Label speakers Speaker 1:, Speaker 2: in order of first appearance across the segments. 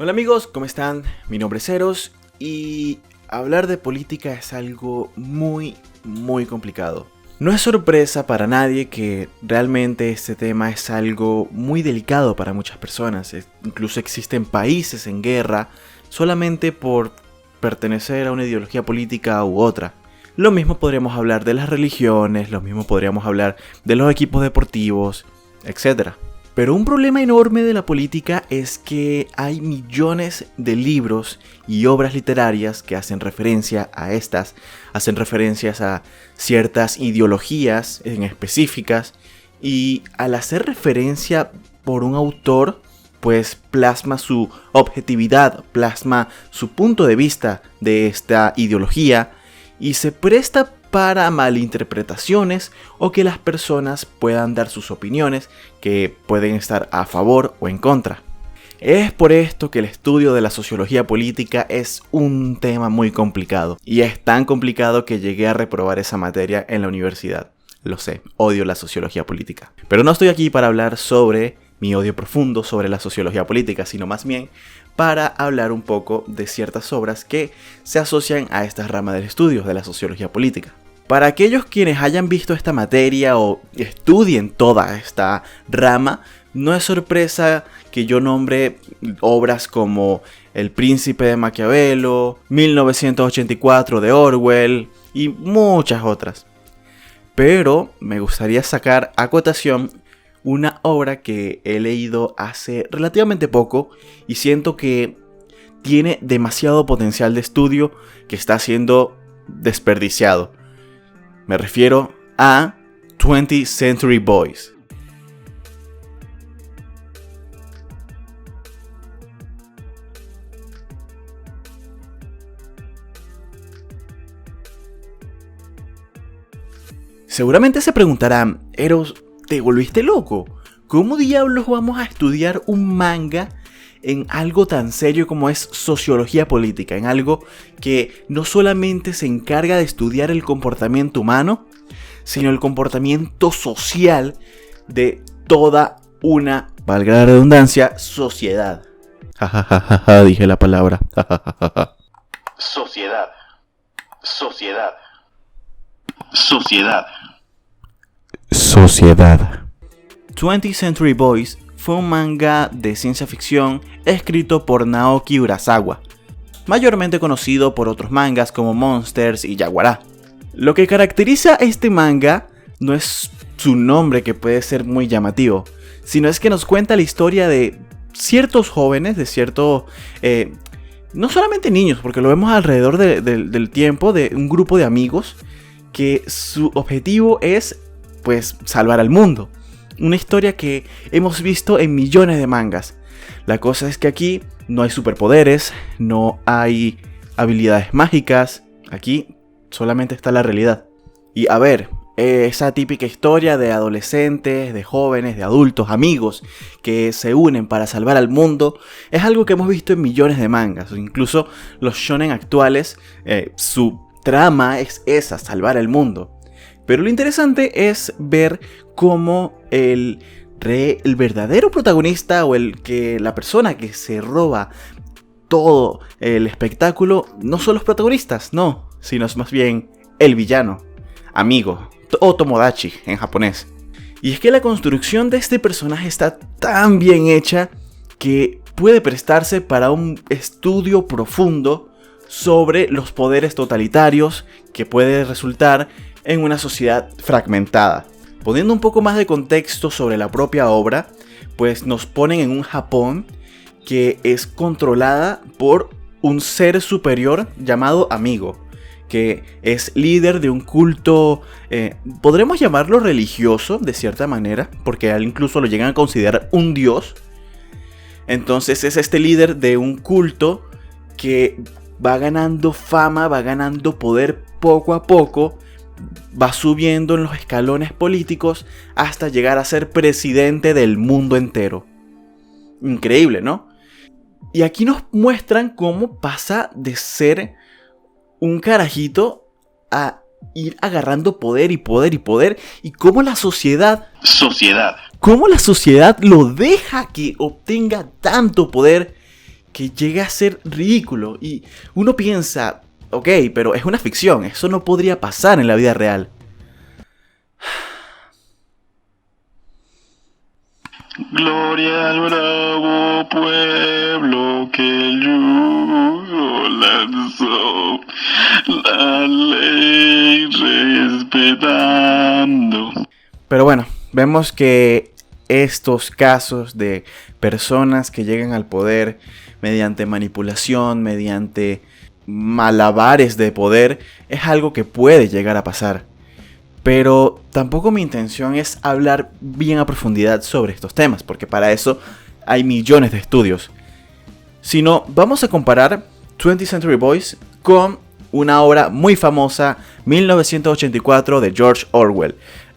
Speaker 1: Hola amigos, ¿cómo están? Mi nombre es Eros y hablar de política es algo muy complicado. No es sorpresa para nadie que realmente este tema es algo muy delicado para muchas personas. Incluso existen países en guerra solamente por pertenecer a una ideología política u otra. Lo mismo podríamos hablar de las religiones, lo mismo podríamos hablar de los equipos deportivos, etc. Pero un problema enorme de la política es que hay millones de libros y obras literarias que hacen referencia a estas, hacen referencias a ciertas ideologías en específicas, y al hacer referencia por un autor, pues plasma su objetividad, plasma su punto de vista de esta ideología y se presta para malinterpretaciones o que las personas puedan dar sus opiniones que pueden estar a favor o en contra. Es por esto que el estudio de la sociología política es un tema muy complicado, y es tan complicado que llegué a reprobar esa materia en la universidad. Lo sé, odio la sociología política. Pero no estoy aquí para hablar sobre mi odio profundo sobre la sociología política, sino más bien para hablar un poco de ciertas obras que se asocian a esta rama del estudio de la sociología política. Para aquellos quienes hayan visto esta materia o estudien toda esta rama, no es sorpresa que yo nombre obras como El Príncipe de Maquiavelo, 1984 de Orwell y muchas otras. Pero me gustaría sacar a cotación una obra que he leído hace relativamente poco y siento que tiene demasiado potencial de estudio que está siendo desperdiciado. Me refiero a 20th Century Boys. Seguramente se preguntarán, Eros, ¿te volviste loco? ¿Cómo diablos vamos a estudiar un manga en algo tan serio como es sociología política? En algo que no solamente se encarga de estudiar el comportamiento humano, sino el comportamiento social de toda una, valga la redundancia, sociedad. Jajajaja, dije la palabra.
Speaker 2: Sociedad. Sociedad. Sociedad.
Speaker 1: Sociedad. 20th Century Boys fue un manga de ciencia ficción escrito por Naoki Urasawa, mayormente conocido por otros mangas como Monsters y Yaguará. Lo que caracteriza a este manga no es su nombre, que puede ser muy llamativo, sino es que nos cuenta la historia de ciertos jóvenes, de ciertos, no solamente niños, porque lo vemos alrededor del tiempo, de un grupo de amigos que su objetivo es, pues, salvar al mundo. Una historia que hemos visto en millones de mangas. La cosa es que aquí no hay superpoderes, no hay habilidades mágicas. Aquí solamente está la realidad. Y a ver, esa típica historia de adolescentes, de jóvenes, de adultos, amigos que se unen para salvar al mundo, es algo que hemos visto en millones de mangas. Incluso los shonen actuales, su trama es esa, salvar el mundo. Pero lo interesante es ver cómo el verdadero protagonista, o la persona que se roba todo el espectáculo, no son los protagonistas, no, sino es más bien el villano, amigo, o tomodachi en japonés. Y es que la construcción de este personaje está tan bien hecha que puede prestarse para un estudio profundo sobre los poderes totalitarios que puede resultar en una sociedad fragmentada. Poniendo un poco más de contexto sobre la propia obra, pues nos ponen en un Japón que es controlada por un ser superior llamado Amigo, que es líder de un culto, podremos llamarlo religioso de cierta manera, porque incluso lo llegan a considerar un dios. Entonces es este líder de un culto que va ganando fama, va ganando poder poco a poco, va subiendo en los escalones políticos hasta llegar a ser presidente del mundo entero. Increíble, ¿no? Y aquí nos muestran cómo pasa de ser un carajito a ir agarrando poder y poder y poder, y cómo la sociedad lo deja que obtenga tanto poder que llega a ser ridículo. Y uno piensa, ok, pero es una ficción, eso no podría pasar en la vida real.
Speaker 2: Gloria al bravo pueblo que el yugo lanzó, la ley respetando.
Speaker 1: Pero bueno, vemos que estos casos de personas que llegan al poder mediante manipulación, mediante malabares de poder, es algo que puede llegar a pasar. Pero tampoco mi intención es hablar bien a profundidad sobre estos temas, porque para eso hay millones de estudios. Sino vamos a comparar 20th Century Boys con una obra muy famosa, 1984, de George Orwell.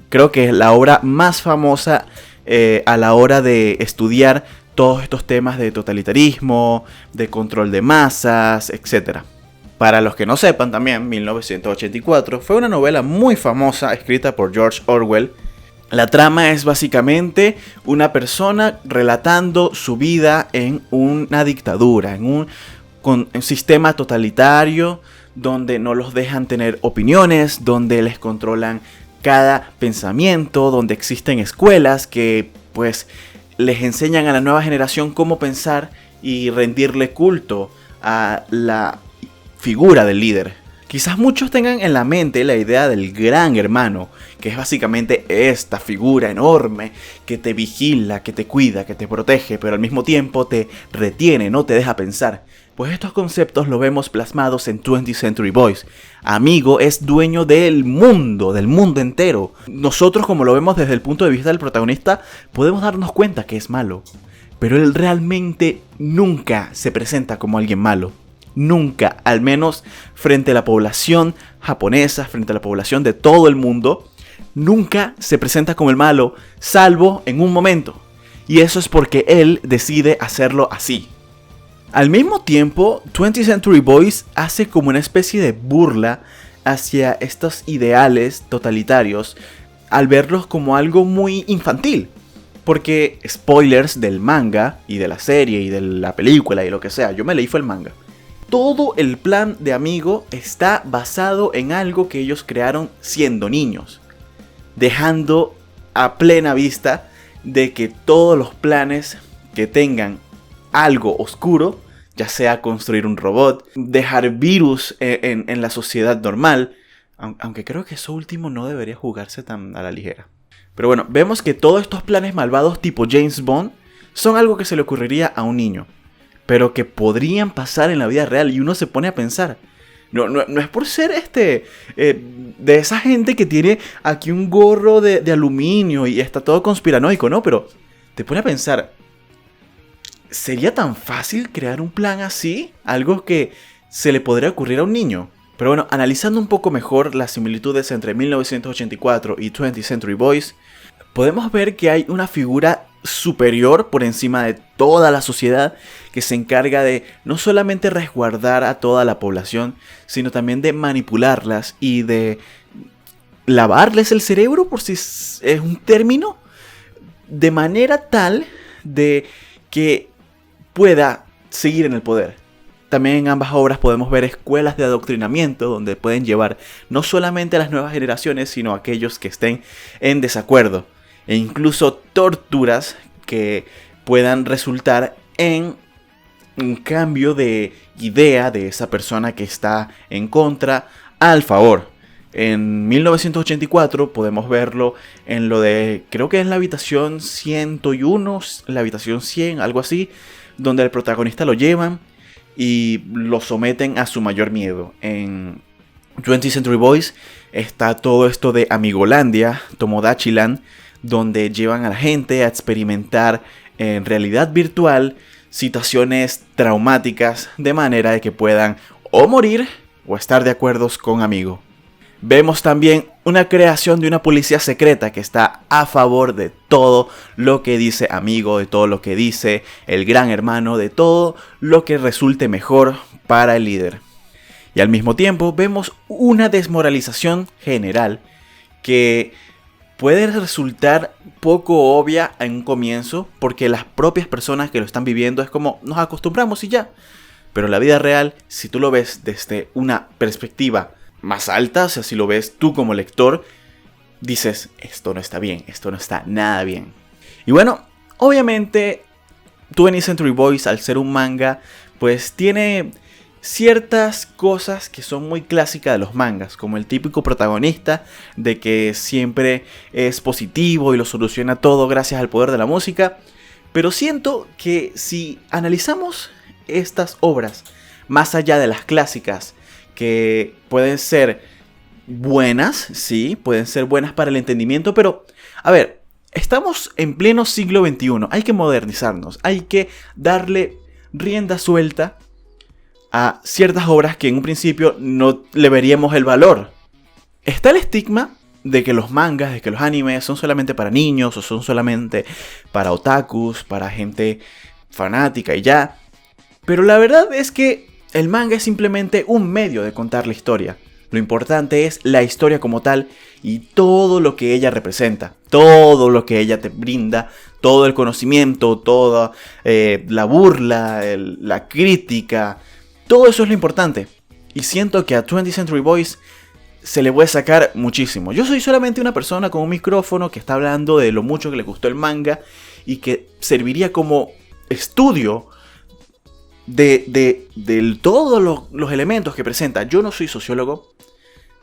Speaker 1: Creo que es la obra más famosa a la hora de estudiar todos estos temas de totalitarismo, de control de masas, etc. Para los que no sepan también, 1984 fue una novela muy famosa escrita por George Orwell. La trama es básicamente una persona relatando su vida en una dictadura, en un sistema totalitario donde no los dejan tener opiniones, donde les controlan cada pensamiento, donde existen escuelas que pues les enseñan a la nueva generación cómo pensar y rendirle culto a la figura del líder. Quizás muchos tengan en la mente la idea del gran hermano, que es básicamente esta figura enorme que te vigila, que te cuida, que te protege, pero al mismo tiempo te retiene, no te deja pensar. Pues estos conceptos los vemos plasmados en 20th Century Boys. Amigo es dueño del mundo entero. Nosotros, como lo vemos desde el punto de vista del protagonista, podemos darnos cuenta que es malo. Pero él realmente nunca se presenta como alguien malo. Nunca, al menos frente a la población japonesa, frente a la población de todo el mundo, nunca se presenta como el malo, salvo en un momento. Y eso es porque él decide hacerlo así. Al mismo tiempo, 20th Century Boys hace como una especie de burla hacia estos ideales totalitarios al verlos como algo muy infantil. Porque, spoilers del manga y de la serie y de la película y lo que sea, yo me leí fue el manga. Todo el plan de Amigo está basado en algo que ellos crearon siendo niños, dejando a plena vista de que todos los planes que tengan algo oscuro, ya sea construir un robot, dejar virus en la sociedad normal, aunque creo que eso último no debería jugarse tan a la ligera. Pero bueno, vemos que todos estos planes malvados tipo James Bond son algo que se le ocurriría a un niño, pero que podrían pasar en la vida real, y uno se pone a pensar. No es por ser de esa gente que tiene aquí un gorro de aluminio y está todo conspiranoico, ¿no? Pero te pone a pensar, ¿sería tan fácil crear un plan así? Algo que se le podría ocurrir a un niño. Pero bueno, analizando un poco mejor las similitudes entre 1984 y 20th Century Boys, podemos ver que hay una figura superior por encima de toda la sociedad que se encarga de no solamente resguardar a toda la población, sino también de manipularlas y de lavarles el cerebro, por si es un término, de manera tal de que pueda seguir en el poder. También en ambas obras podemos ver escuelas de adoctrinamiento donde pueden llevar no solamente a las nuevas generaciones, sino a aquellos que estén en desacuerdo, e incluso torturas que puedan resultar en un cambio de idea de esa persona que está en contra al favor. En 1984 podemos verlo en lo de, creo que es la habitación 101, la habitación 100, algo así, donde al protagonista lo llevan y lo someten a su mayor miedo. En 20th Century Boys está todo esto de Amigolandia, Tomodachi-land, donde llevan a la gente a experimentar en realidad virtual situaciones traumáticas de manera de que puedan o morir o estar de acuerdo con Amigo. Vemos también una creación de una policía secreta que está a favor de todo lo que dice Amigo, de todo lo que dice el gran hermano, de todo lo que resulte mejor para el líder. Y al mismo tiempo vemos una desmoralización general que puede resultar poco obvia en un comienzo, porque las propias personas que lo están viviendo es como nos acostumbramos y ya. Pero la vida real, si tú lo ves desde una perspectiva más alta, o sea, si lo ves tú como lector, dices, esto no está bien, esto no está nada bien. Y bueno, obviamente 20th Century Boys, al ser un manga, pues tiene ciertas cosas que son muy clásicas de los mangas, como el típico protagonista de que siempre es positivo y lo soluciona todo gracias al poder de la música. Pero siento que si analizamos estas obras más allá de las clásicas, que pueden ser buenas, sí, pueden ser buenas para el entendimiento, pero a ver, estamos en pleno siglo XXI, hay que modernizarnos, hay que darle rienda suelta a ciertas obras que en un principio no le veríamos el valor. Está el estigma de que los mangas, de que los animes son solamente para niños o son solamente para otakus, para gente fanática y ya. Pero la verdad es que el manga es simplemente un medio de contar la historia. Lo importante es la historia como tal y todo lo que ella representa, todo lo que ella te brinda, todo el conocimiento, toda la burla, la crítica. Todo eso es lo importante. Y siento que a 20th Century Boys se le puede sacar muchísimo. Yo soy solamente una persona con un micrófono que está hablando de lo mucho que le gustó el manga y que serviría como estudio de todos los elementos que presenta. Yo no soy sociólogo,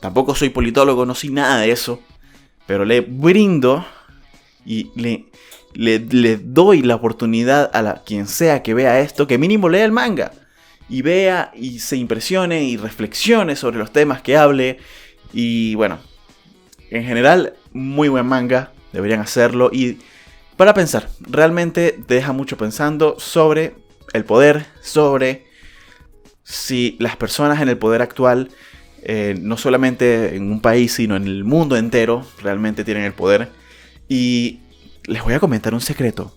Speaker 1: tampoco soy politólogo, no soy nada de eso. Pero le brindo y le doy la oportunidad a quien sea que vea esto, que mínimo lea el manga. Y vea y se impresione y reflexione sobre los temas que hable. Y bueno, en general, muy buen manga. Deberían hacerlo. Y para pensar, realmente te deja mucho pensando sobre el poder. Sobre si las personas en el poder actual, no solamente en un país, sino en el mundo entero, realmente tienen el poder. Y les voy a comentar un secreto.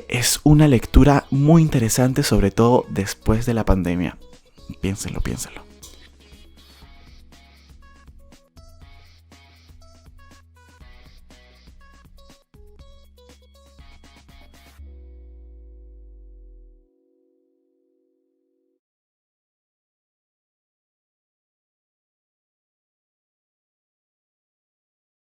Speaker 1: Es una lectura muy interesante, sobre todo después de la pandemia. Piénsenlo.